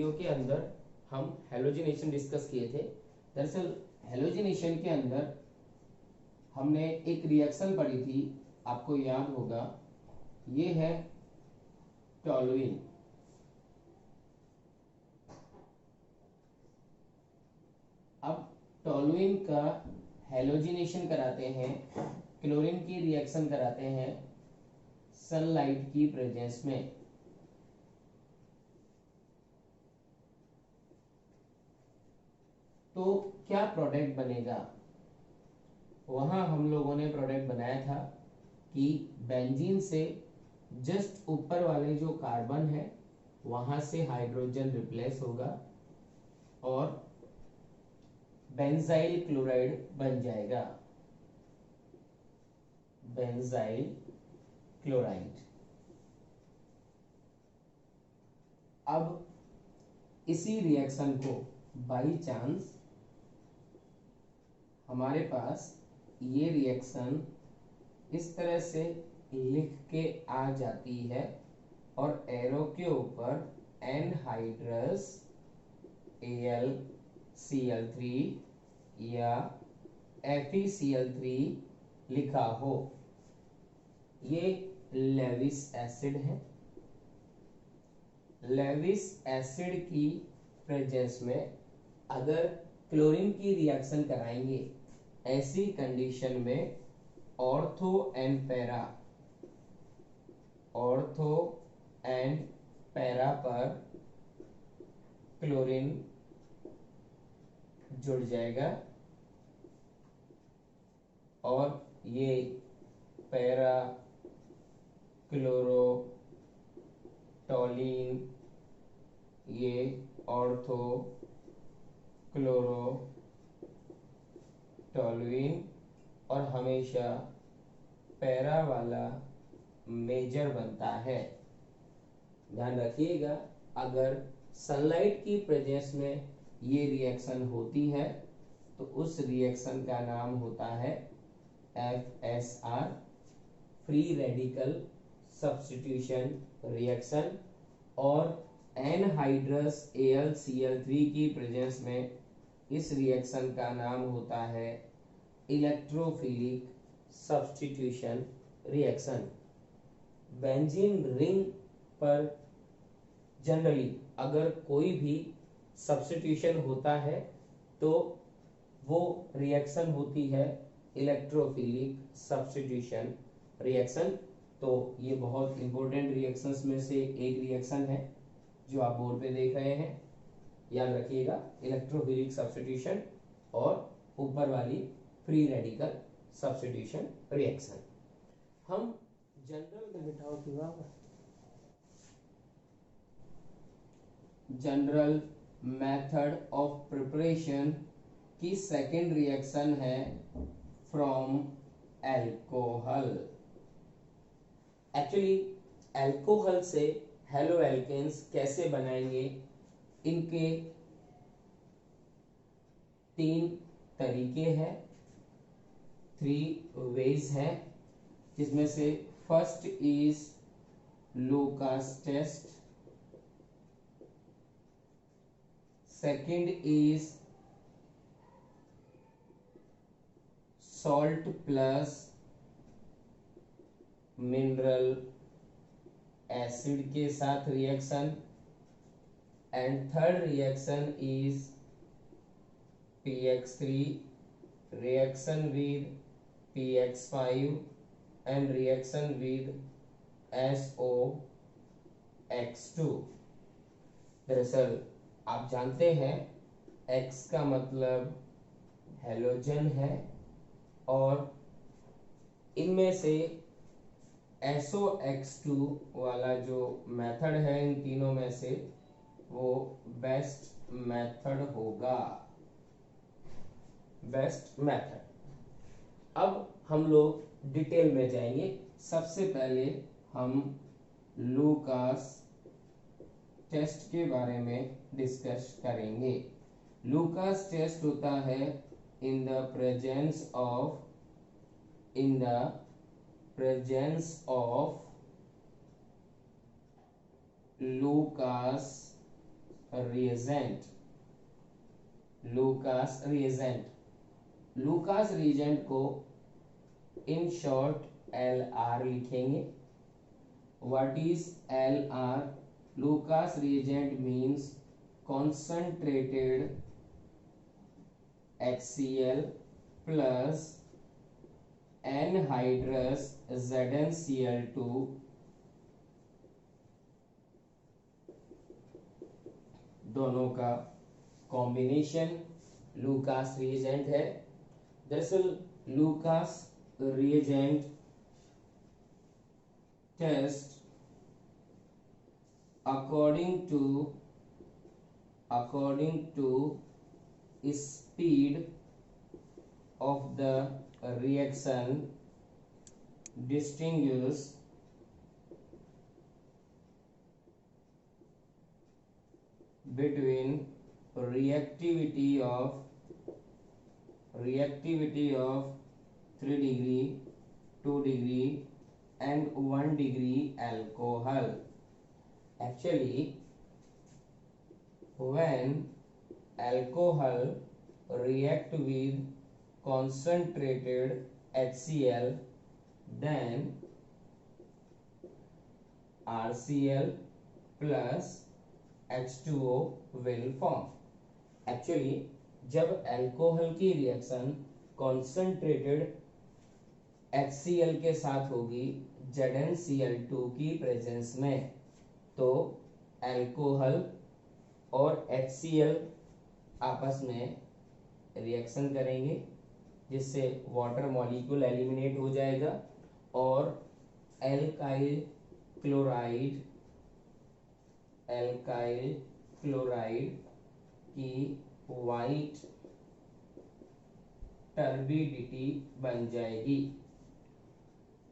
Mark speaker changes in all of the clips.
Speaker 1: Video के अंदर हम हेलोजिनेशन डिस्कस किए थे। दरअसल हेलोजिनेशन के अंदर हमने एक रिएक्शन पढ़ी थी, आपको याद होगा, ये है टॉलुइन। अब टॉलुइन का हेलोजिनेशन कराते हैं, क्लोरीन की रिएक्शन कराते हैं सनलाइट की प्रेजेंस में। तो क्या प्रोडक्ट बनेगा? वहां हम लोगों ने प्रोडक्ट बनाया था कि बेंजीन से जस्ट ऊपर वाले जो कार्बन है वहां से हाइड्रोजन रिप्लेस होगा और बेंजाइल क्लोराइड बन जाएगा, बेंजाइल क्लोराइड। अब इसी रिएक्शन को बाई चांस हमारे पास ये रिएक्शन इस तरह से लिख के आ जाती है और एरो के ऊपर एनहाइड्रस AlCl3 या FeCl3 लिखा हो। ये लेविस एसिड है। लेविस एसिड की प्रेजेंस में अगर क्लोरीन की रिएक्शन कराएंगे, ऐसी कंडीशन में ortho and para, ortho and para पर क्लोरीन जुड़ जाएगा और ये पैरा क्लोरो टॉलीन, ये ऑर्थो क्लोरो टॉलुइन और हमेशा पैरा वाला मेजर बनता है। ध्यान रखिएगा, अगर सनलाइट की प्रेजेंस में ये रिएक्शन होती है तो उस रिएक्शन का नाम होता है FSR, free radical substitution reaction. और एनहाइड्रस AlCl3 की प्रेजेंस में इस रिएक्शन का नाम होता है electrophilic substitution reaction. Benzene ring पर जनरली अगर कोई भी सब्स्टिट्यूशन होता है तो वो रिएक्शन होती है इलेक्ट्रोफिलिक सब्स्टिट्यूशन रिएक्शन। तो ये बहुत इंपॉर्टेंट रिएक्शंस में से एक रिएक्शन है जो आप बोर्ड पे देख रहे हैं। याद रखिएगा, इलेक्ट्रोफिलिक सब्स्टिट्यूशन और ऊपर वाली फ्री रेडिकल सब्स्टिट्यूशन रिएक्शन। हम जनरल में बिठाओ की बात, जनरल मेथड ऑफ प्रिपरेशन की सेकेंड रिएक्शन है फ्रॉम एल्कोहल। एक्चुअली एल्कोहल से हेलो एल्केन्स कैसे बनाएंगे, इनके 3 तरीके हैं, 3 वेज हैं, जिसमें से first is Lucas test, second is salt plus mineral acid के साथ reaction, and third reaction is PX3 reaction with PX5 and reaction with SOX2। दरअसल आप जानते हैं X का मतलब हेलोजन है और इनमें से SOX2 वाला जो मेथड है इन तीनों में से वो बेस्ट मेथड होगा, बेस्ट मेथड। अब हम लोग डिटेल में जाएंगे। सबसे पहले हम लूकास टेस्ट के बारे में डिस्कस करेंगे। लूकास टेस्ट होता है in the presence of Lucas reagent, Lucas reagent, Lucas reagent को इन शॉर्ट एल आर लिखेंगे। What is L R? Lucas reagent means concentrated HCl plus anhydrous ZnCl2 दोनों का कॉम्बिनेशन लूकास रिएजेंट है। दरअसल Lucas reagent test according to speed of the reaction distinguish between reactivity of 3 degree, 2 degree and 1 degree alcohol. Actually, when alcohol react with concentrated HCl, then RCl plus H2O will form. Actually, जब alcohol की reaction concentrated HCl के साथ होगी ZnCl2 की presence में, तो alcohol और HCl आपस में रिएक्शन करेंगे जिससे वाटर मॉलिक्यूल एलिमिनेट हो जाएगा और एल्काइल क्लोराइड की वाइट टर्बिडिटी बन जाएगी,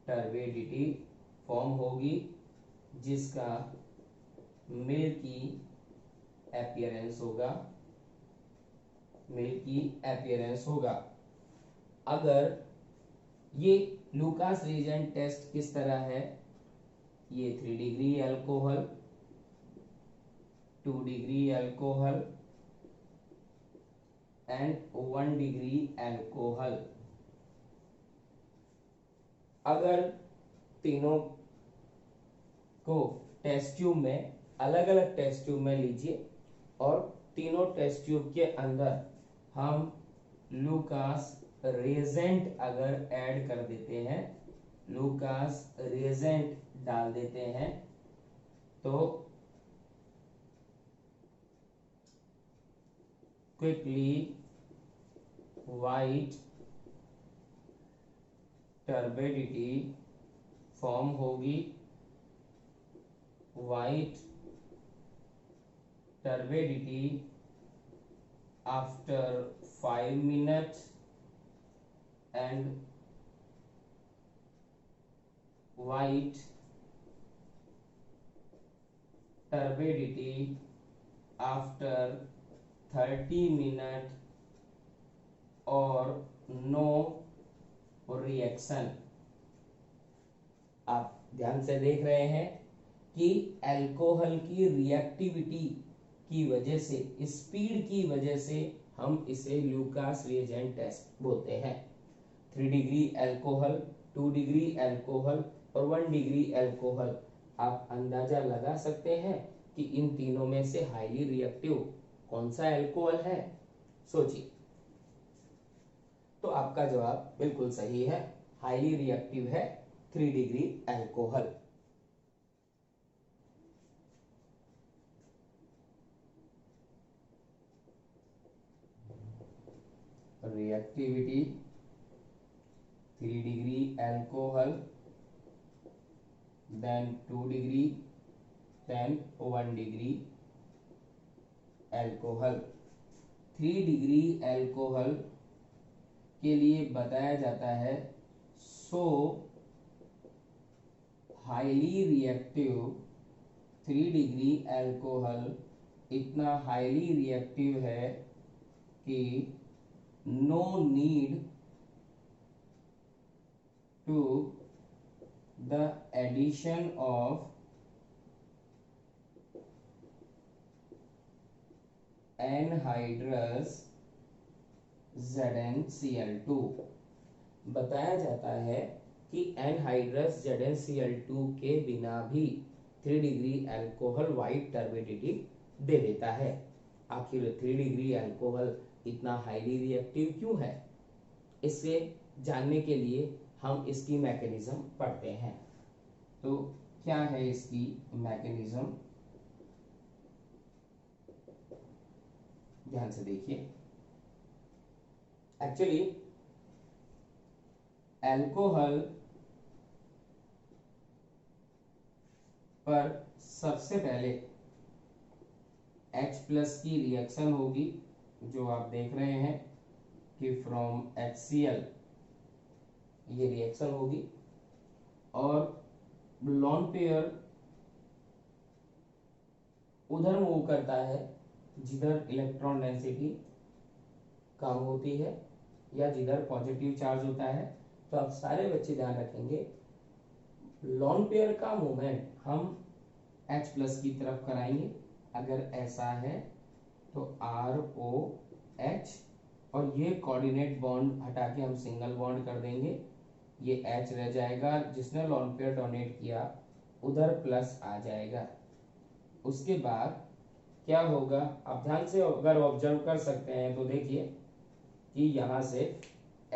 Speaker 1: टर्बिडिटी फॉर्म होगी जिसका मिल्की अपीयरेंस होगा। अगर ये लूकास रिएजेंट टेस्ट किस तरह है, ये 3 degree alcohol, 2 degree alcohol and 1 degree alcohol. अगर तीनों को टेस्ट ट्यूब में अलग अलग टेस्ट ट्यूब में लीजिए और तीनों टेस्ट ट्यूब के अंदर हम लूकास रिएजेंट अगर ऐड कर देते हैं, लूकास रिएजेंट डाल देते हैं, तो क्विकली वाइट टर्बिडिटी फॉर्म होगी। White turbidity after 5 minutes and white turbidity after 30 minutes और no रिएक्शन। आप ध्यान से देख रहे हैं कि अल्कोहल की रिएक्टिविटी की वजह से, स्पीड की वजह से हम इसे लूकास रिएजेंट टेस्ट बोलते हैं। 3 डिग्री अल्कोहल, 2 डिग्री अल्कोहल और 1 डिग्री अल्कोहल। आप अंदाजा लगा सकते हैं कि इन तीनों में से हाईली रिएक्टिव कौन सा अल्कोहल है? सोचिए। तो आपका जवाब बिल्कुल सही है, हाईली रिएक्टिव है 3 degree alcohol. Reactivity 3 degree alcohol, then 2 degree, then 1 degree alcohol. 3 degree alcohol के लिए बताया जाता है so highly reactive 3 degree alcohol इतना हाईली रिएक्टिव है कि no need to the addition of anhydrous ZnCl2। बताया जाता है कि एनहाइड्रस ZnCl2 के बिना भी 3 डिग्री अल्कोहल वाइट टर्बिडिटी दे देता है। आखिर 3 डिग्री अल्कोहल इतना हाईली रिएक्टिव क्यों है, इससे जानने के लिए हम इसकी मैकेनिज्म पढ़ते हैं। तो क्या है इसकी मैकेनिज्म, ध्यान से देखिए। एक्चुअली अल्कोहल पर सबसे पहले H+ की रिएक्शन होगी, जो आप देख रहे हैं कि फ्रॉम HCl ये रिएक्शन होगी, और लोन पेयर उधर मूव करता है जिधर इलेक्ट्रॉन डेंसिटी कम होती है या जिधर पॉजिटिव चार्ज होता है। तो आप सारे बच्चे ध्यान रखेंगे, लोन पेयर का मूवमेंट हम H+ की तरफ कराएंगे। अगर ऐसा है तो ROH, और ये कोऑर्डिनेट बॉन्ड हटा के हम सिंगल बॉन्ड कर देंगे, ये H रह जाएगा, जिसने लोन पेयर डोनेट किया उधर प्लस आ जाएगा। उसके बाद क्या होगा, आप ध्यान से अगर ऑब्जर्व कर सकते हैं तो देखिए कि यहाँ से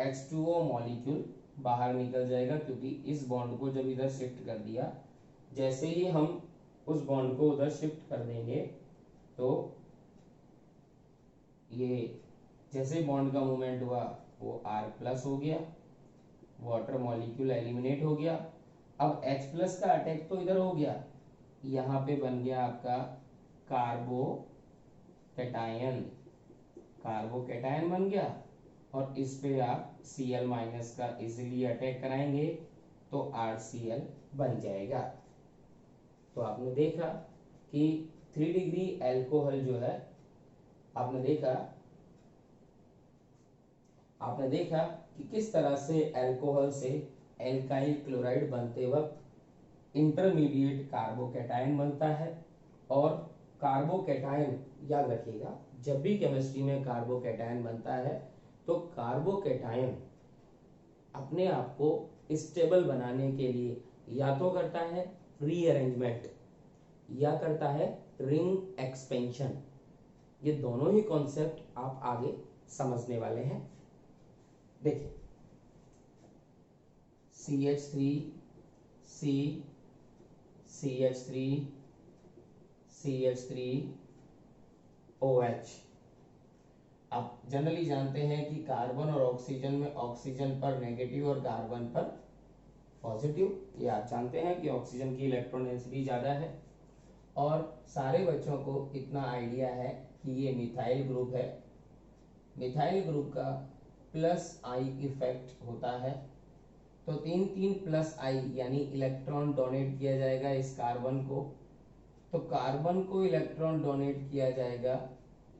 Speaker 1: H2O मॉलिक्यूल बाहर निकल जाएगा, क्योंकि इस बॉन्ड को जब इधर शिफ्ट कर दिया, जैसे ही हम उस बॉन्ड को उधर शिफ्ट कर देंगे तो ये जैसे बॉन्ड का मूवमेंट हुआ वो R+ हो गया, वाटर मॉलिक्यूल एलिमिनेट हो गया। अब H+ का अटैक तो इधर हो गया, यहाँ पे बन गया आपका कार्बोकैटायन, कार्बोकैटायन बन गया, और इस पे आप Cl- का इजीली अटैक कराएंगे तो RCl बन जाएगा। तो आपने देखा कि 3 डिग्री अल्कोहल जो है, आपने देखा कि किस तरह से अल्कोहल से एल्काइल क्लोराइड बनते वक्त इंटरमीडिएट कार्बोकैटायन बनता है। और कार्बोकैटायन याद रखिएगा, जब भी केमिस्ट्री में कार्बोकैटायन बनता है तो कार्बोकैटायन अपने आप को स्टेबल बनाने के लिए या तो करता है रीअरेंजमेंट या करता है रिंग एक्सपेंशन। ये दोनों ही कॉन्सेप्ट आप आगे समझने वाले हैं। देखिए CH3 C CH3 CH3 OH। आप जनरली जानते हैं कि कार्बन और ऑक्सीजन में ऑक्सीजन पर नेगेटिव और कार्बन पर पॉजिटिव, ये आप जानते हैं कि ऑक्सीजन की इलेक्ट्रॉन डेंसिटी ज़्यादा है। और सारे बच्चों को इतना आइडिया है कि ये मिथाइल ग्रुप है, मिथाइल ग्रुप का +I इफेक्ट होता है। तो 3 +I यानी इलेक्ट्रॉन डोनेट किया जाएगा इस कार्बन को, तो कार्बन को इलेक्ट्रॉन डोनेट किया जाएगा,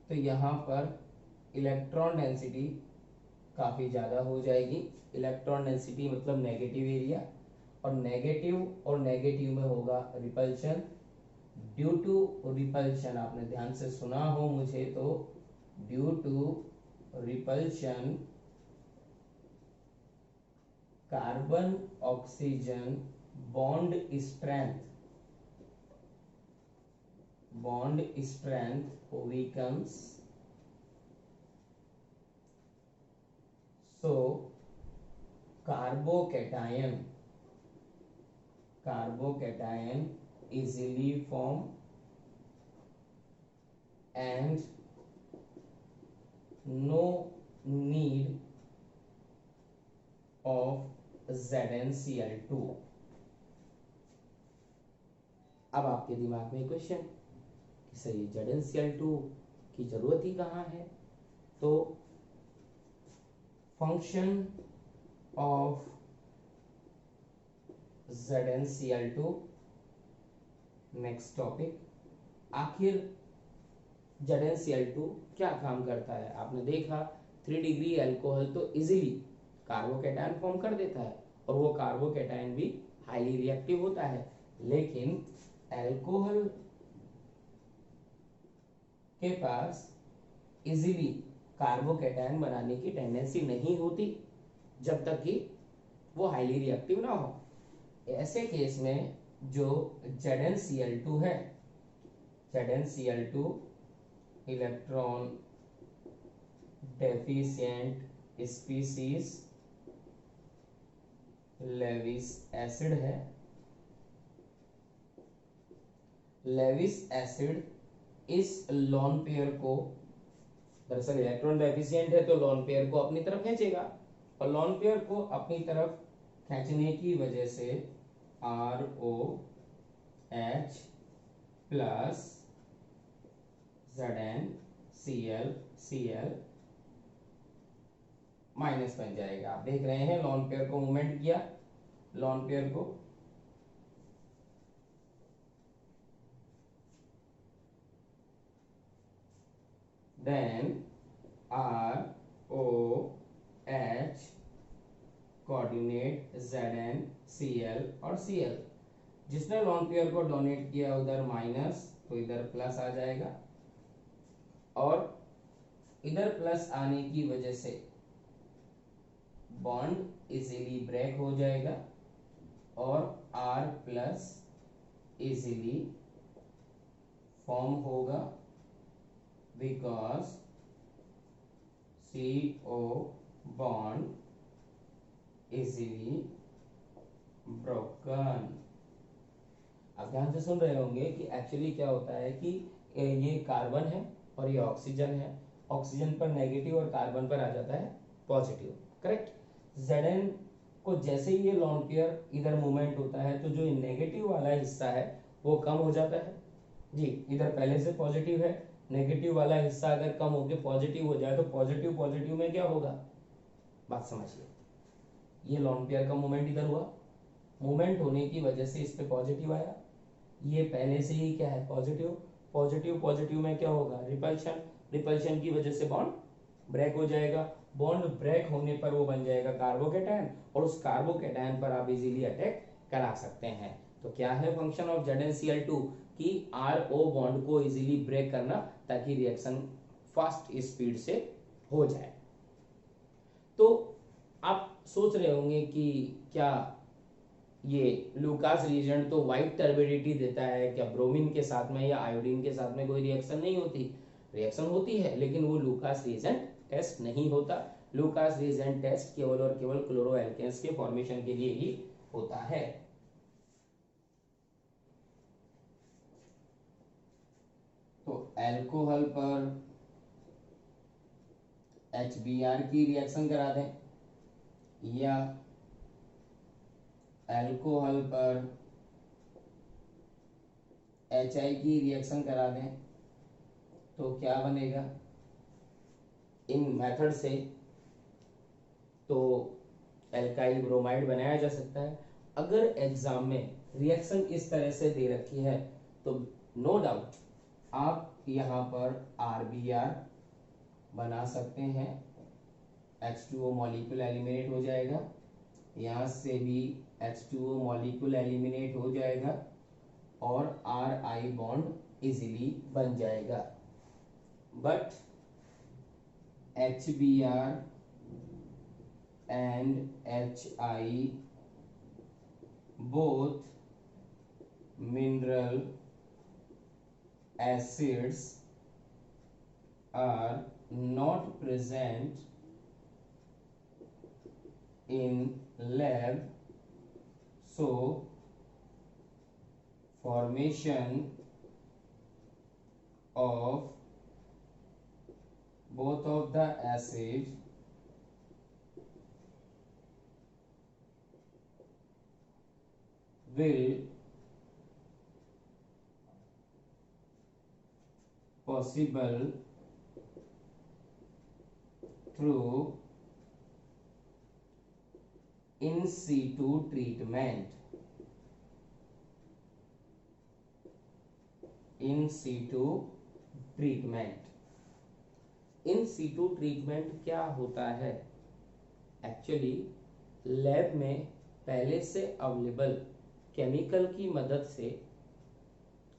Speaker 1: तो यहाँ पर इलेक्ट्रॉन डेंसिटी काफ़ी ज़्यादा हो जाएगी। इलेक्ट्रॉन डेंसिटी मतलब नेगेटिव एरिया, और नेगेटिव में होगा रिपल्शन। ड्यू टू रिपल्शन, आपने ध्यान से सुना हो मुझे तो, due to repulsion carbon oxygen bond strength weakens, so carbocation easily form and no need of ZnCl2। अब आपके दिमाग में क्वेश्चन कि सही ZnCl2 की जरूरत ही कहाँ है, तो function of ZnCl2, next topic. आखिर ZnCl2 क्या काम करता है, आपने देखा 3 डिग्री अल्कोहल तो इजीली कार्बोकैटायन फॉर्म कर देता है, और वो कार्बोकैटायन भी हाईली रिएक्टिव होता है। लेकिन अल्कोहल के पास इजीली कार्बोकैटायन बनाने की टेंडेंसी नहीं होती जब तक कि वो हाईली रिएक्टिव ना हो। ऐसे केस में जो ZnCl2 है, ZnCl2 electron deficient species Lewis acid है। लेविस एसिड इस लॉन पेयर को, दरअसल इलेक्ट्रॉन डेफिशिएंट है तो लॉन पेयर को अपनी तरफ खींचेगा, और लॉन पेयर को अपनी तरफ खींचने की वजह से ROH प्लस ZnCl माइनस बन जाएगा। आप देख रहे हैं लॉन पेयर को मूवमेंट किया, लॉन पेयर को देन ROH कोऑर्डिनेट ZnCl और Cl। जिसने लॉन पेयर को डोनेट किया उधर माइनस तो इधर प्लस आ जाएगा, और इधर प्लस आने की वजह से बॉन्ड इजीली ब्रेक हो जाएगा और R प्लस इजीली फॉर्म होगा, because CO bond easily broken. आप ध्यान से सुन रहे होंगे कि एक्चुअली क्या होता है कि ये कार्बन है और ये ऑक्सीजन है, ऑक्सीजन पर नेगेटिव और कार्बन पर आ जाता है पॉजिटिव, करेक्ट। Zn को जैसे ही ये लॉन पेयर इधर मूवमेंट होता है तो जो नेगेटिव वाला हिस्सा है वो कम हो जाता है जी। इधर पहले से पॉजिटिव है, नेगेटिव वाला हिस्सा अगर कम होकर पॉजिटिव हो जाए तो पॉजिटिव पॉजिटिव में क्या होगा, बात समझिए। ये लॉन पेयर का मूवमेंट इधर हुआ, मूवमेंट होने की वजह से इस पे पॉजिटिव आया, ये पहले से ही क्या है पॉजिटिव, पॉजिटिव पॉजिटिव में क्या होगा रिपल्शन, रिपल्शन की वजह से बॉन्ड ब्रेक हो जाएगा, बॉन्ड ब्रेक होने पर वो बन जाएगा कार्बोकैटायन, और उस कार्बोकैटायन पर आप इजीली अटैक करा सकते हैं। तो क्या है फंक्शन ऑफ ZnCl2 कि RO बॉन्ड को इजीली ब्रेक करना ताकि रिएक्शन फास्ट स्पीड से हो जाए। तो आप सोच रहे होंगे कि क्या ये लूकास रिएजेंट तो वाइट टर्बिडिटी देता है, क्या ब्रोमीन के साथ में या आयोडीन के साथ में कोई रिएक्शन नहीं होती? रिएक्शन होती है, लेकिन वो लूकास रिएजेंट टेस्ट नहीं होता। लूकास रिएजेंट टेस्ट केवल और केवल क्लोरोएल्केन्स के फॉर्मेशन के लिए ही होता है। तो अल्कोहल पर HBr की रिएक्शन करा दें, या अल्कोहल पर HI की रिएक्शन करा दें, तो क्या बनेगा? इन मेथड से तो एल्काइल ब्रोमाइड बनाया जा सकता है। अगर एग्जाम में रिएक्शन इस तरह से दे रखी है तो नो डाउट आप यहाँ पर RBr बना सकते हैं, H2O मॉलिक्यूल एलिमिनेट हो जाएगा, यहाँ से भी H2O मॉलिक्यूल एलिमिनेट हो जाएगा और RI बॉन्ड इजीली बन जाएगा। But HBr and HI both mineral acids are not present in lab, so formation of both of the acid will possible through in situ treatment, in situ treatment। In situ treatment क्या होता है? Actually lab में पहले से available chemical की मदद से,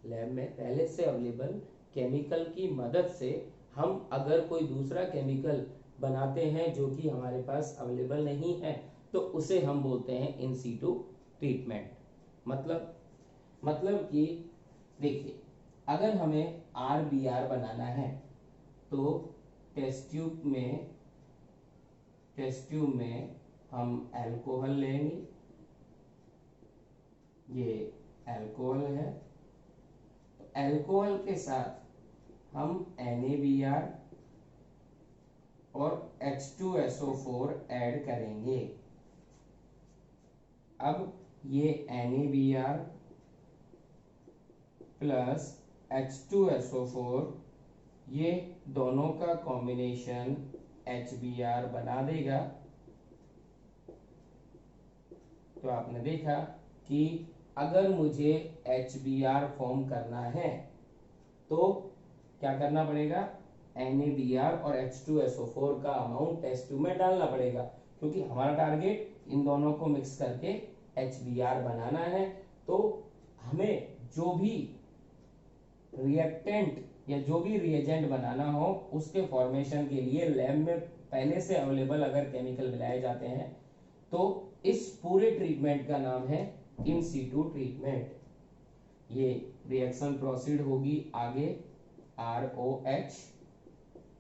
Speaker 1: lab में पहले से अवेलेबल केमिकल की मदद से हम अगर कोई दूसरा केमिकल बनाते हैं जो कि हमारे पास अवेलेबल नहीं है तो उसे हम बोलते हैं इन सीटू ट्रीटमेंट। मतलब कि देखिए, अगर हमें RBR बनाना है तो टेस्ट ट्यूब में हम अल्कोहल लेंगे, ये अल्कोहल है, तो अल्कोहल के साथ हम NaBr और H2SO4 ऐड करेंगे। अब ये NaBr प्लस H2SO4 ये दोनों का कॉम्बिनेशन HBr बना देगा। तो आपने देखा कि अगर मुझे HBr फॉर्म करना है तो क्या करना पड़ेगा, NaBr और H2SO4 का अमाउंट टेस्ट ट्यूब में डालना पड़ेगा, क्योंकि हमारा टारगेट इन दोनों को मिक्स करके HBr बनाना है। तो हमें जो भी रिएक्टेंट या जो भी रिएजेंट बनाना हो उसके फॉर्मेशन के लिए लैब में पहले से अवेलेबल अगर केमिकल मिलाए जाते हैं तो इस पूरे ट्रीटमेंट का नाम है इन सीटू ट्रीटमेंट। ये रिएक्शन प्रोसीड होगी आगे, ROH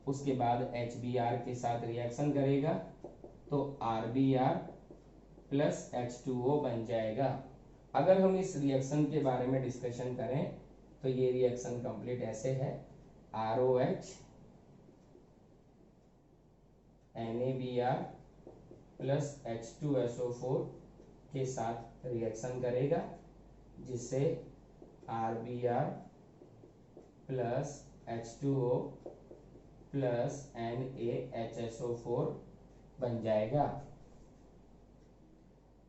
Speaker 1: उसके बाद HBr के साथ रिएक्शन करेगा तो RBr प्लस H2O बन जाएगा। अगर हम इस रिएक्शन के बारे में डिस्कशन करें तो ये रिएक्शन कंप्लीट ऐसे है, ROH NaBr प्लस H2SO4 के साथ रिएक्शन करेगा जिससे RBr plus H2O plus NaHSO4 बन जाएगा।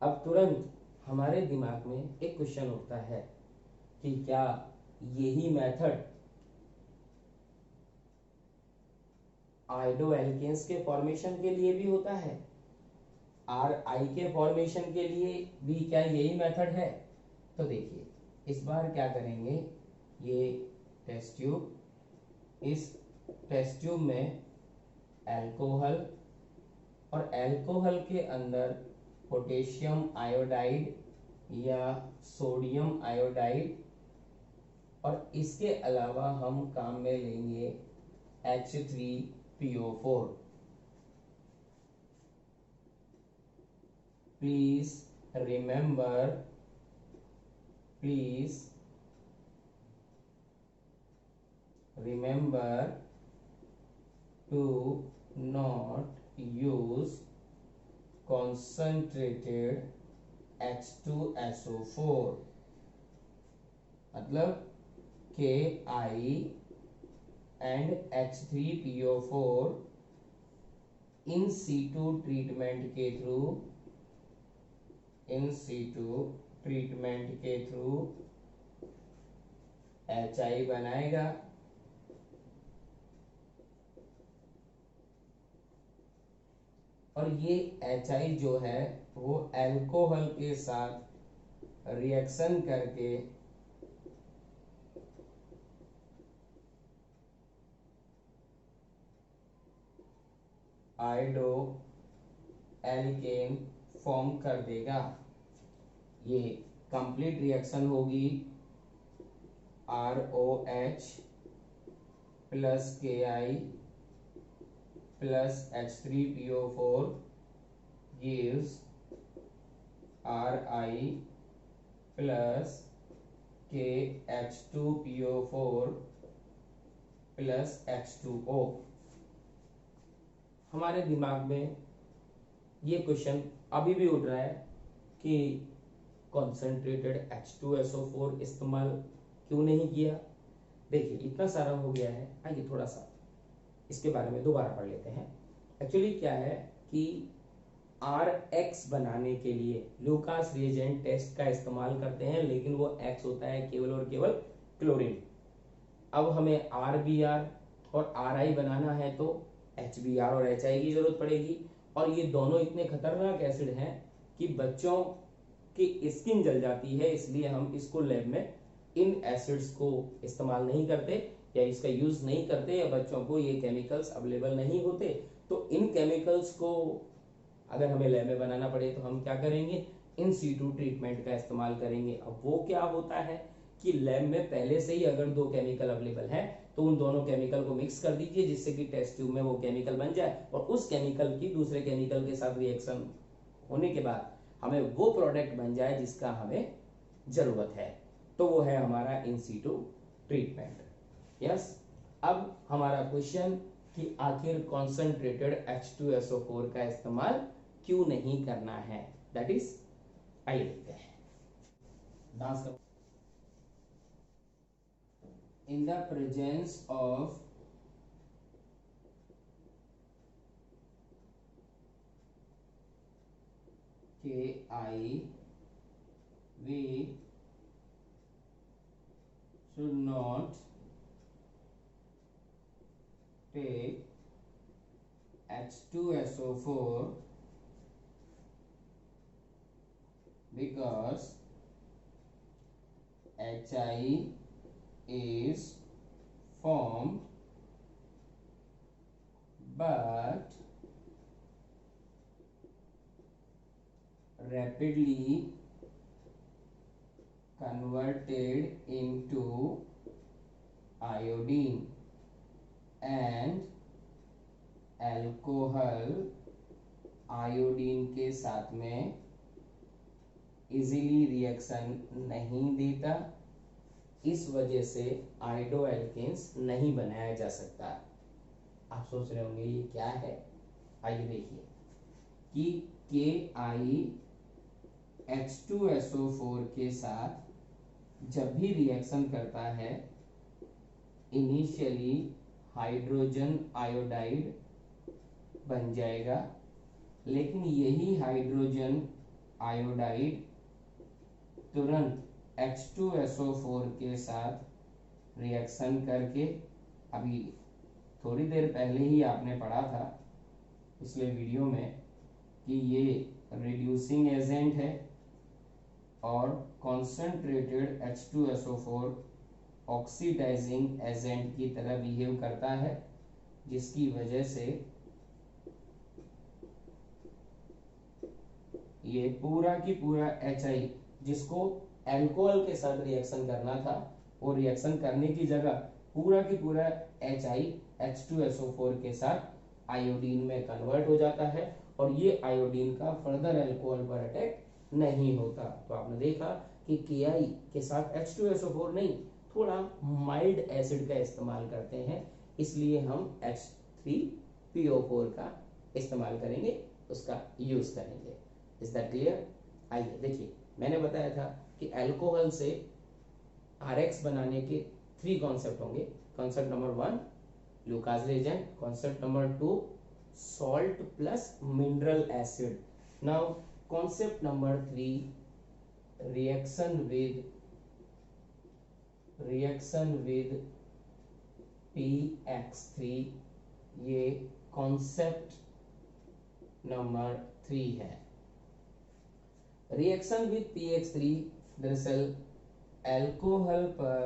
Speaker 1: अब तुरंत हमारे दिमाग में एक क्वेश्चन उठता है कि क्या यही मेथड आयोडोएल्केन्स के फॉर्मेशन के लिए भी होता है, RI के फॉर्मेशन के लिए भी क्या यही मेथड है? तो देखिए, इस बार क्या करेंगे, ये टेस्ट ट्यूब, इस टेस्ट ट्यूब में अल्कोहल और अल्कोहल के अंदर पोटेशियम आयोडाइड या सोडियम आयोडाइड और इसके अलावा हम काम में लेंगे H3PO4। Please remember to not use concentrated H2SO4, मतलब Ki and H3PO4 in situ treatment के थ्रू HI बनाएगा और ये HI जो है वो अल्कोहल के साथ रिएक्शन करके आयोडो एल्केन फॉर्म कर देगा। ये कंप्लीट रिएक्शन होगी, ROH plus Ki plus H3PO4 gives RI plus KH2PO4 plus H2O। हमारे दिमाग में ये क्वेश्चन अभी भी उठ रहा है कि कॉन्सेंट्रेटेड H2SO4 इस्तेमाल क्यों नहीं किया। देखिए, इतना सारा हो गया है, आइए थोड़ा सा इसके बारे में दोबारा पढ़ लेते हैं। एक्चुअली क्या है कि RX बनाने के लिए लूकास रिएजेंट टेस्ट का इस्तेमाल करते हैं, लेकिन वो X होता है केवल और केवल क्लोरीन। अब हमें RBR और RI बनाना है तो HBr और HI की जरूरत पड़ेगी, और ये दोनों इतने खतरनाक एसिड हैं कि बच्चों की स्किन जल जाती है, इसलिए हम इसको लैब में इन एसिड्स को इस्तेमाल नहीं करते। या इसका यूज नहीं करते या बच्चों को ये केमिकल्स अवेलेबल नहीं होते, तो इन केमिकल्स को अगर हमें लैब में बनाना पड़े तो हम क्या करेंगे, इन सीटू ट्रीटमेंट का इस्तेमाल करेंगे। अब वो क्या होता है कि लैब में पहले से ही अगर दो केमिकल अवेलेबल है तो उन दोनों केमिकल को मिक्स कर दीजिए जिससे कि टेस्ट ट्यूब में वो केमिकल बन जाए, और उस केमिकल की दूसरे केमिकल के साथ रिएक्शन होने के बाद हमें वो प्रोडक्ट बन जाए जिसका हमें जरूरत है, तो वो है हमारा इन सीटू ट्रीटमेंट। यस, अब हमारा क्वेश्चन कि आखिर कॉन्सेंट्रेटेड H2SO4 का इस्तेमाल क्यों नहीं करना है, दैट इज आइए देखते हैं। डांस करो। इन the presence of KI we should not take H2SO4 because HI is formed but rapidly converted into iodine and alcohol iodine के साथ में इजीली रिएक्शन नहीं देता, इस वजह से आयोडोएल्केन्स नहीं बनाया जा सकता। आप सोच रहे होंगे ये क्या है, आइए देखिए कि KiH2SO4 के साथ जब भी रिएक्शन करता है इनिशियली हाइड्रोजन आयोडाइड बन जाएगा, लेकिन यही हाइड्रोजन आयोडाइड तुरंत H2SO4 के साथ रिएक्शन करके, अभी थोड़ी देर पहले ही आपने पढ़ा था पिछले वीडियो में कि ये रिड्यूसिंग एजेंट है और कॉन्सेंट्रेटेड H2SO4 ऑक्सीडाइजिंग एजेंट की तरह बिहेव करता है, जिसकी वजह से ये पूरा की पूरा HI जिसको अल्कोहल के साथ रिएक्शन करना था वो रिएक्शन करने की जगह पूरा की पूरा HI H2SO4 के साथ आयोडीन में कन्वर्ट हो जाता है और ये आयोडीन का फर्दर अल्कोहल पर अटैक नहीं होता। तो आपने देखा कि Ki के साथ H2SO4 नहीं, थोड़ा माइल्ड एसिड का इस्तेमाल करते हैं, इसलिए हम H3PO4 का इस्तेमाल करेंगे, उसका यूज करेंगे। Is that clear? आइए देखिए, मैंने बताया था कि अल्कोहल से RX बनाने के 3 कॉन्सेप्ट होंगे। Concept number 1 Lucas reagent, concept number 2 salt plus mineral acid. Now concept number 3 reaction with PX3, ये कॉन्सेप्ट नंबर 3 है। रिएक्शन विद PX3 दरअसल अल्कोहल पर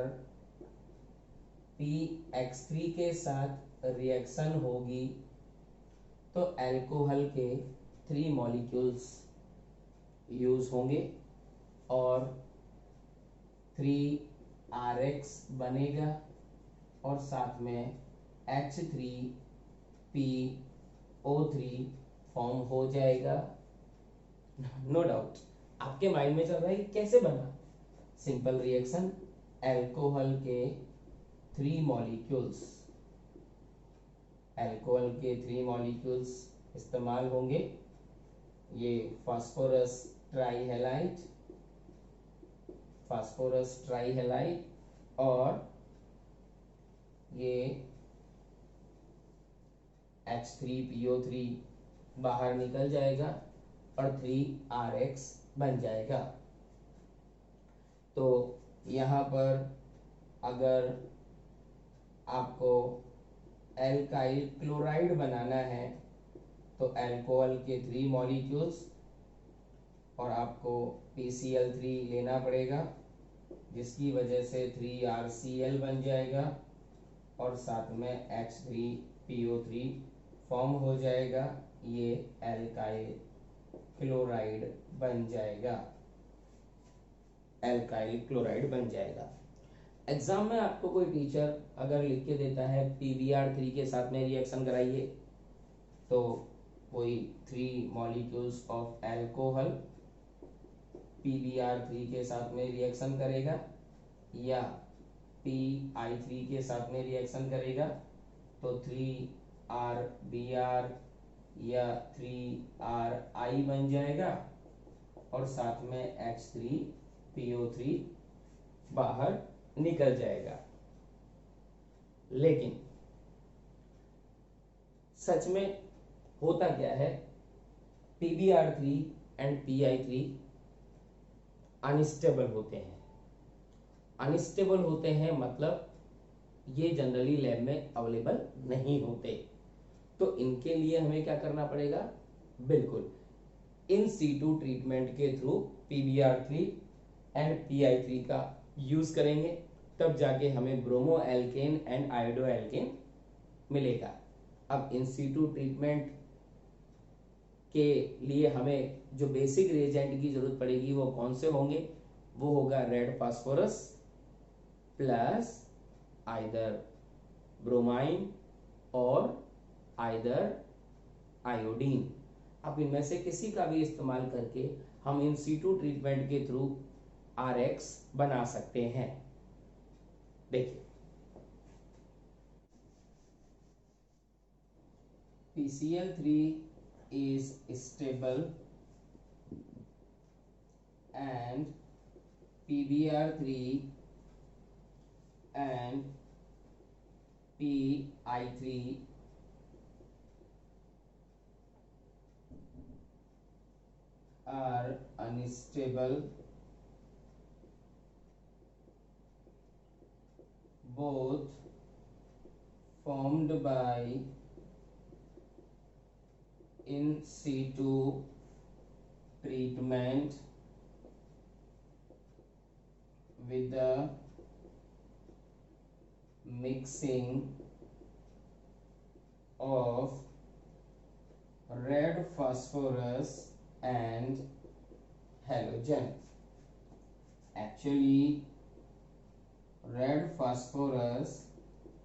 Speaker 1: PX3 के साथ रिएक्शन होगी तो अल्कोहल के 3 मॉलिक्यूल्स यूज होंगे और 3RX बनेगा और साथ में H3PO3 फॉर्म हो जाएगा। नो डाउट आपके माइंड में चल रहा है कि कैसे बना। सिंपल रिएक्शन, अल्कोहल के 3 मॉलिक्यूल्स इस्तेमाल होंगे। ये फास्फोरस ट्राईहेलाइड और ये H3PO3 बाहर निकल जाएगा और 3RX बन जाएगा। तो यहाँ पर अगर आपको एल्काइल क्लोराइड बनाना है तो अल्कोहल के 3 मॉलिक्यूल्स और आपको PCl3 लेना पड़ेगा, जिसकी वजह से 3RCl बन जाएगा और साथ में H3PO3 फॉर्म हो जाएगा, ये एल्काइल क्लोराइड बन जाएगा, एल्काइल क्लोराइड बन जाएगा। एग्जाम में आपको कोई टीचर अगर लिख के देता है PbR3 के साथ में रिएक्शन कराइए, तो कोई 3 मॉलिक्यूल्स ऑफ एल्कोहल PbR3 के साथ में रिएक्शन करेगा या PI3 के साथ में रिएक्शन करेगा, तो 3RBr या 3RI बन जाएगा और साथ में H3PO3 बाहर निकल जाएगा। लेकिन सच में होता क्या है, PbR3 एंड PI3 अनस्टेबल होते हैं। अनस्टेबल होते हैं मतलब ये जनरली लैब में अवेलेबल नहीं होते, तो इनके लिए हमें क्या करना पड़ेगा, बिल्कुल इन सीटू ट्रीटमेंट के थ्रू PbR3 एंड PI3 का यूज करेंगे, तब जाके हमें bromo alkane and iodo alkane मिलेगा। अब इन सीटू ट्रीटमेंट के लिए हमें जो बेसिक रिएजेंट की जरूरत पड़ेगी वो कौन से होंगे, वो होगा red phosphorus plus either bromine और आइदर आयोडीन। अब इनमें से किसी का भी इस्तेमाल करके हम इन सीटू ट्रीटमेंट के थ्रू RX बना सकते हैं। देखिए PCl3 is stable and PbR3 and PI3 are unstable, both formed by in situ treatment with the mixing of red phosphorus and halogen. Actually red phosphorus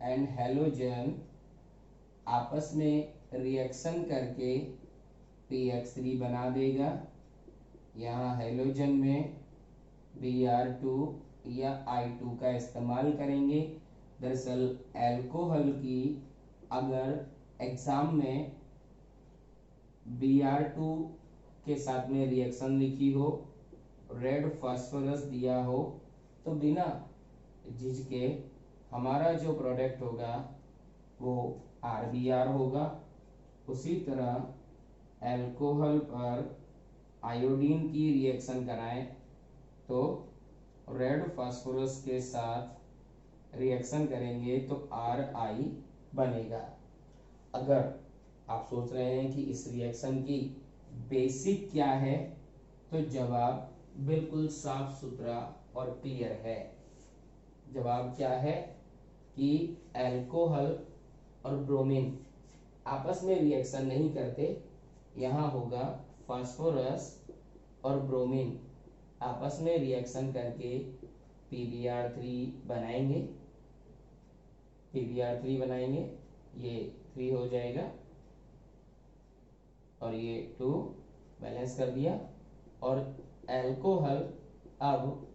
Speaker 1: and halogen आपस में reaction करके PX3 बना देगा। यहाँ हैलोजन में Br2 या I2 का इस्तेमाल करेंगे। दरअसल एल्कोहल की अगर एग्जाम में Br2 के साथ में रिएक्शन लिखी हो, रेड फास्फोरस दिया हो, तो बिना झिझके हमारा जो प्रोडक्ट होगा वो RBr होगा। उसी तरह एल्कोहल पर आयोडीन की रिएक्शन कराएं तो रेड फास्फोरस के साथ रिएक्शन करेंगे तो RI बनेगा। अगर आप सोच रहे हैं कि इस रिएक्शन की बेसिक क्या है, तो जवाब बिल्कुल साफ सुथरा और क्लियर है। जवाब क्या है कि एल्कोहल और ब्रोमीन आपस में रिएक्शन नहीं करते, यहाँ होगा फास्फोरस और ब्रोमीन आपस में रिएक्शन करके PbR3 बनाएंगे। PbR3 बनाएंगे, ये 3 हो जाएगा और ये 2 बैलेंस कर दिया। और एल्कोहल अब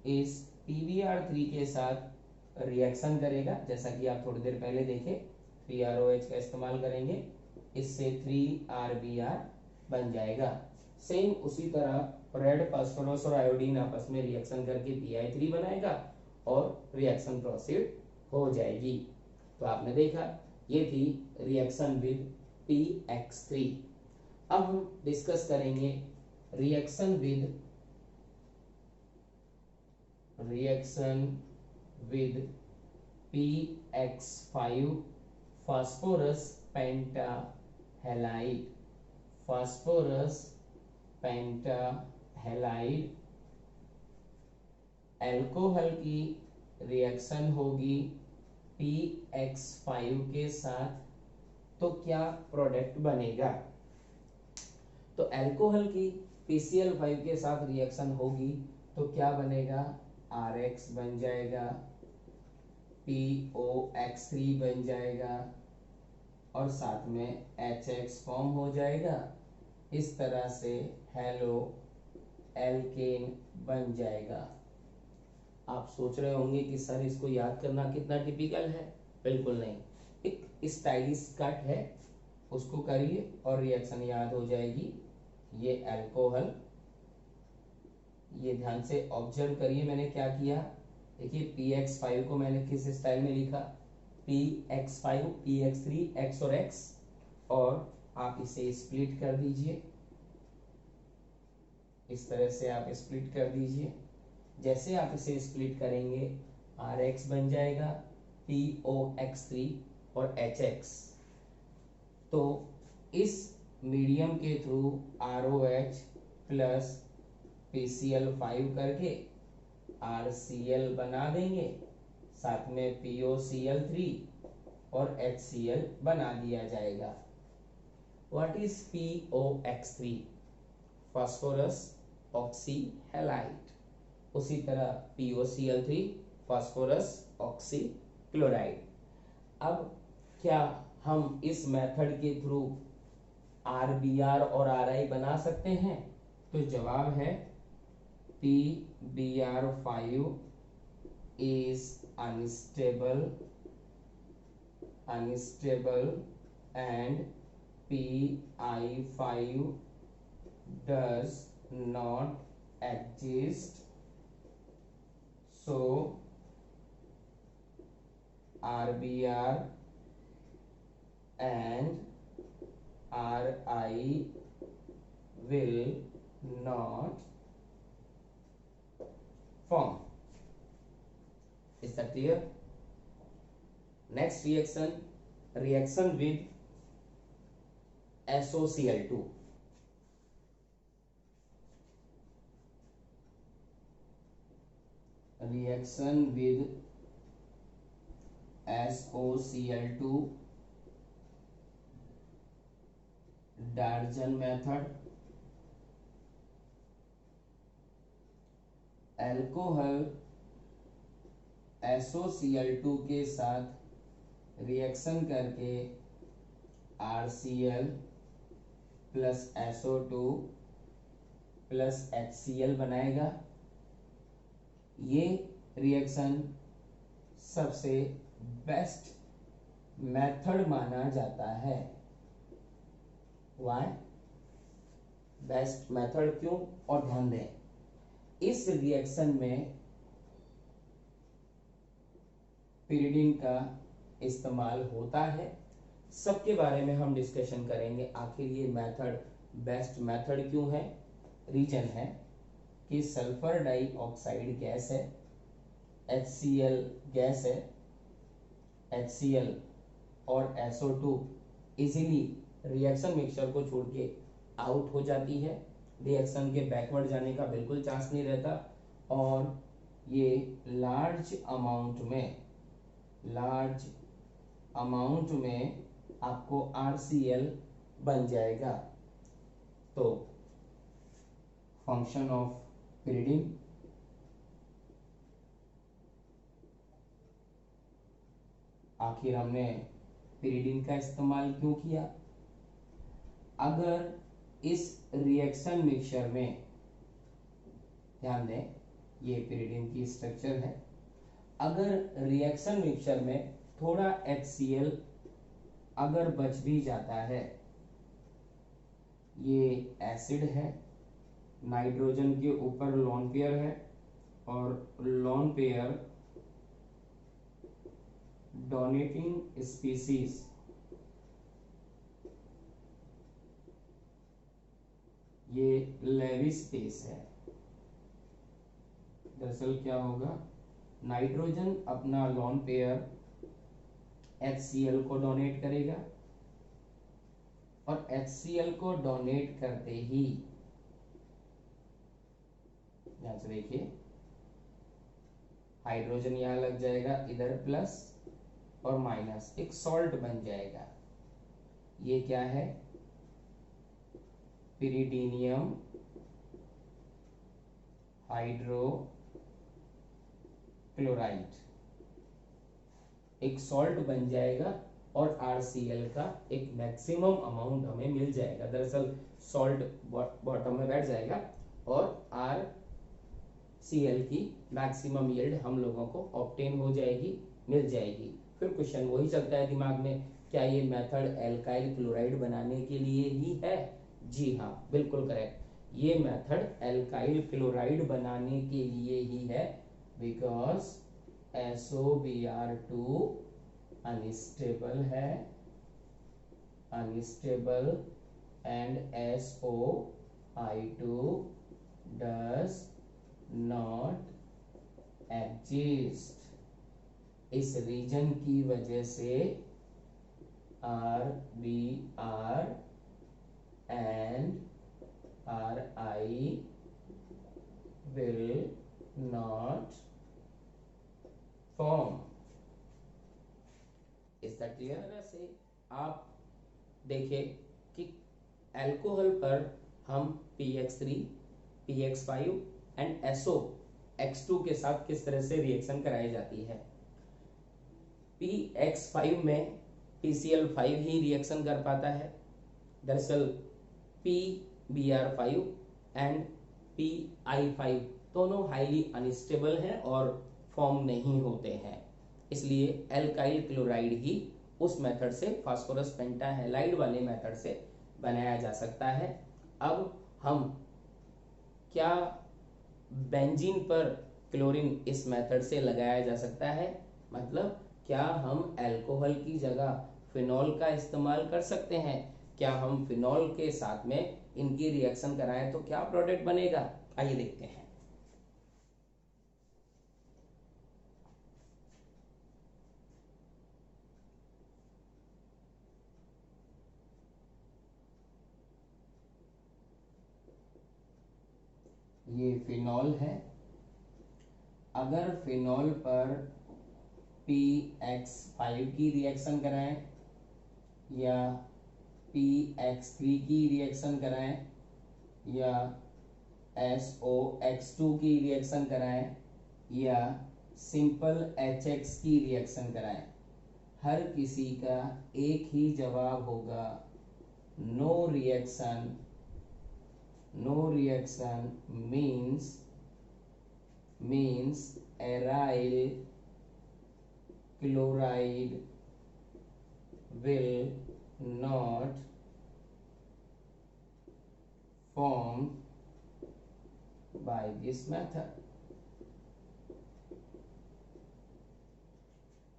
Speaker 1: इस PbR3 के साथ रिएक्शन करेगा, जैसा कि आप थोड़ी देर पहले देखे, 3ROH का इस्तेमाल करेंगे, इससे 3RBr बन जाएगा। सेम उसी तरह रेड फास्फोरस और आयोडीन आपस में रिएक्शन करके PI3 बनाएगा और रिएक्शन प्रोसीड हो जाएगी। तो आपने देखा ये थी रिएक्शन विद PX3। अब हम डिस्कस करेंगे reaction with PX5 phosphorus pentahalide. Phosphorus pentahalide alcohol की रिएक्शन होगी PX5 के साथ, तो क्या प्रोडक्ट बनेगा? तो अल्कोहल की PCl5 के साथ रिएक्शन होगी तो क्या बनेगा? RX बन जाएगा, POX3 बन जाएगा और साथ में HX फॉर्म हो जाएगा। इस तरह से हेलो एल्केन बन जाएगा। आप सोच रहे होंगे कि सर इसको याद करना कितना टिपिकल है। बिल्कुल नहीं, एक स्टाइलिश कट है, उसको करिए और रिएक्शन याद हो जाएगी। ये अल्कोहल, ये ध्यान से ऑब्जर्व करिए मैंने क्या किया। देखिए PX5 को मैंने किस स्टाइल में लिखा, PX5 PX3 X और X, और आप इसे स्प्लिट कर दीजिए। इस तरह से आप स्प्लिट कर दीजिए। जैसे आप इसे स्प्लिट करेंगे RX बन जाएगा, POX3 और HX। तो इस मीडियम के थ्रू ROH प्लस PCl5 करके RCl बना देंगे, साथ में POCl3 और HCl बना दिया जाएगा। What is POX3? Phosphorus oxy halide. उसी तरह POCl3 फास्फोरस ऑक्सी क्लोराइड। अब क्या हम इस मेथड के थ्रू RBr और RI बना सकते हैं? तो जवाब है PBr5 is unstable and Pi5 does not exist, so RBr and RI will not form. Is that clear? Next reaction with SOCl2. Reaction with SOCl2, डार्जन method. Alcohol SOCl2 के साथ reaction करके RCl plus SO2 plus HCl बनाएगा। ये reaction सबसे best method माना जाता है। Y best method क्यों? और ध्यान दें, इस रिएक्शन में पिरिडिन का इस्तेमाल होता है। सबके बारे में हम डिस्कशन करेंगे। आखिर ये मेथड बेस्ट मेथड क्यों है? रीजन है कि सल्फर डाइऑक्साइड गैस है, HCl गैस है, HCl और SO2 इजीली रिएक्शन मिक्सचर को छोड़ के आउट हो जाती है। रिएक्शन के बैकवर्ड जाने का बिल्कुल चांस नहीं रहता और ये लार्ज अमाउंट में आपको RCl बन जाएगा। तो फंक्शन ऑफ पिरिडिन, आखिर हमने पिरिडिन का इस्तेमाल क्यों किया? अगर इस रिएक्शन मिक्सचर में, ध्यान दें ये पिरिडिन की स्ट्रक्चर है, अगर रिएक्शन मिक्सचर में थोड़ा HCl अगर बच भी जाता है, ये एसिड है, नाइट्रोजन के ऊपर लोन पेयर है और लोन पेयर डोनेटिंग स्पीसीज ये लेविस स्पेस है। दरअसल क्या होगा, नाइट्रोजन अपना लोन पेयर HCl को डोनेट करेगा और HCl को डोनेट करते ही, ध्यान से देखिए, हाइड्रोजन यहां लग जाएगा इधर प्लस और माइनस एक सॉल्ट बन जाएगा। ये क्या है? पिरिडीनियम हाइड्रोक्लोराइड एक सॉल्ट बन जाएगा और RCl का एक मैक्सिमम अमाउंट हमें मिल जाएगा। दरअसल सॉल्ट बॉटम में बैठ जाएगा और RCl की मैक्सिमम यील्ड हम लोगों को ऑब्टेन हो जाएगी, मिल जाएगी। फिर क्वेश्चन वही चलता है दिमाग में, क्या ये मेथड एल्काइल क्लोराइड बनाने के लिए ही है? जी हाँ, बिल्कुल करेक्ट। ये मेथड एल्काइल क्लोराइड बनाने के लिए ही है, बिकॉज SOBr2 अनस्टेबल है, unstable, and SOI2 does not exist. इस रीजन की वजह से RBr and RI will not form। इस तरह से आप देखें कि अल्कोहल पर हम PX3, PX5 एंड SOX2 के साथ किस तरह से रिएक्शन कराई जाती है। PX5 में PCl5 ही रिएक्शन कर पाता है। दरअसल PBr5 एंड PI5 दोनों हाईली अनस्टेबल हैं और फॉर्म नहीं होते हैं, इसलिए एल्काइल क्लोराइड ही उस मेथड से, फास्फोरस पेंटाहेलाइड वाले मेथड से बनाया जा सकता है। अब हम क्या बेंजीन पर क्लोरीन इस मेथड से लगाया जा सकता है? मतलब क्या हम अल्कोहल की जगह फिनॉल का इस्तेमाल कर सकते हैं? क्या हम फिनॉल के साथ में इनकी रिएक्शन कराएं तो क्या प्रोडक्ट बनेगा? आइए देखते हैं। ये फिनॉल है। अगर फिनॉल पर PX5 की रिएक्शन कराएं या PX3 की रिएक्शन कराएं या SOX2 की रिएक्शन कराएं या सिंपल HX की रिएक्शन कराएं, हर किसी का एक ही जवाब होगा, no reaction. No reaction means aryl chloride will not form by this method।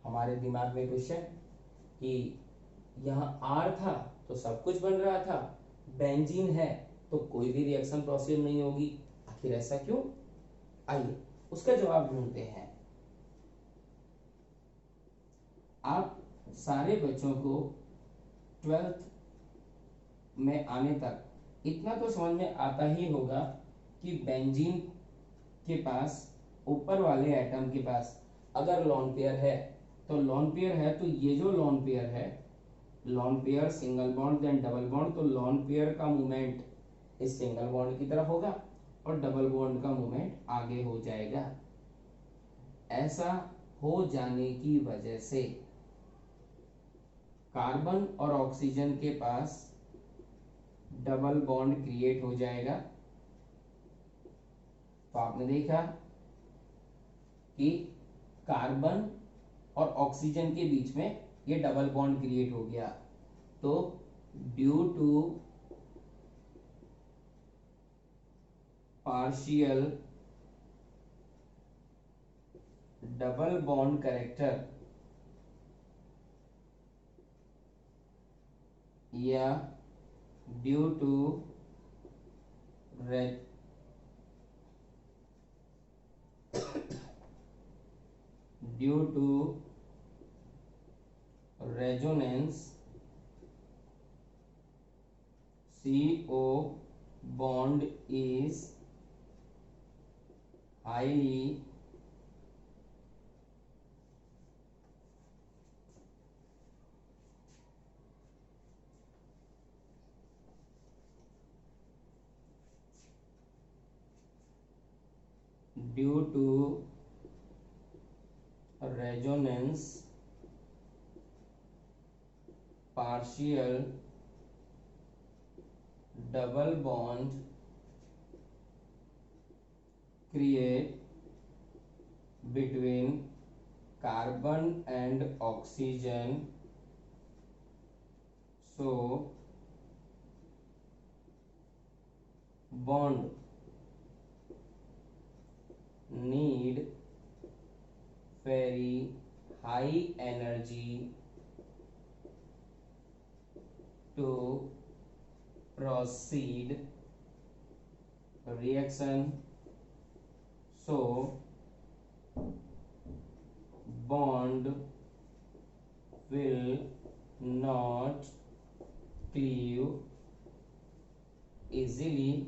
Speaker 1: हमारे दिमाग में क्वेश्चन कि यहाँ R था तो सब कुछ बन रहा था, बेंजीन है तो कोई भी रिएक्शन पॉसिबल नहीं होगी, आखिर ऐसा क्यों? आइए उसका जवाब ढूंढते हैं। आप सारे बच्चों को 12th में आने तक इतना तो समझ में आता ही होगा कि बेंजीन के पास, ऊपर वाले एटम के पास अगर लोन पेयर है तो लोन पेयर है, तो ये जो लोन पेयर है, lone pair single bond then double bond, तो लोन पेयर का मूवमेंट इस सिंगल बॉन्ड की तरफ होगा और डबल बॉन्ड का मूवमेंट आगे हो जाएगा। ऐसा हो जाने की वजह से कार्बन और ऑक्सीजन के पास डबल बॉन्ड क्रिएट हो जाएगा। तो आपने देखा कि कार्बन और ऑक्सीजन के बीच में ये डबल बॉन्ड क्रिएट हो गया। तो due to partial double bond character या due to resonance CO bond is highly due to resonance partial double bond create between carbon and oxygen, so bond need very high energy to proceed reaction, so bond will not cleave easily.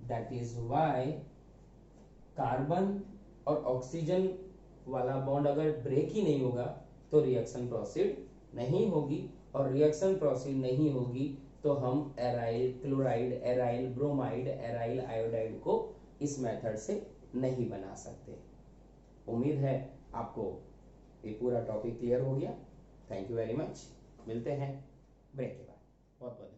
Speaker 1: That is why carbon और oxygen वाला bond अगर break ही नहीं होगा तो reaction proceed नहीं होगी, और reaction proceed नहीं होगी तो हम aryl chloride, aryl bromide, aryl iodide को इस मेथड से नहीं बना सकते। उम्मीद है आपको ये पूरा टॉपिक क्लियर हो गया। Thank you very much. मिलते हैं ब्रेक के बाद। बहुत बहुत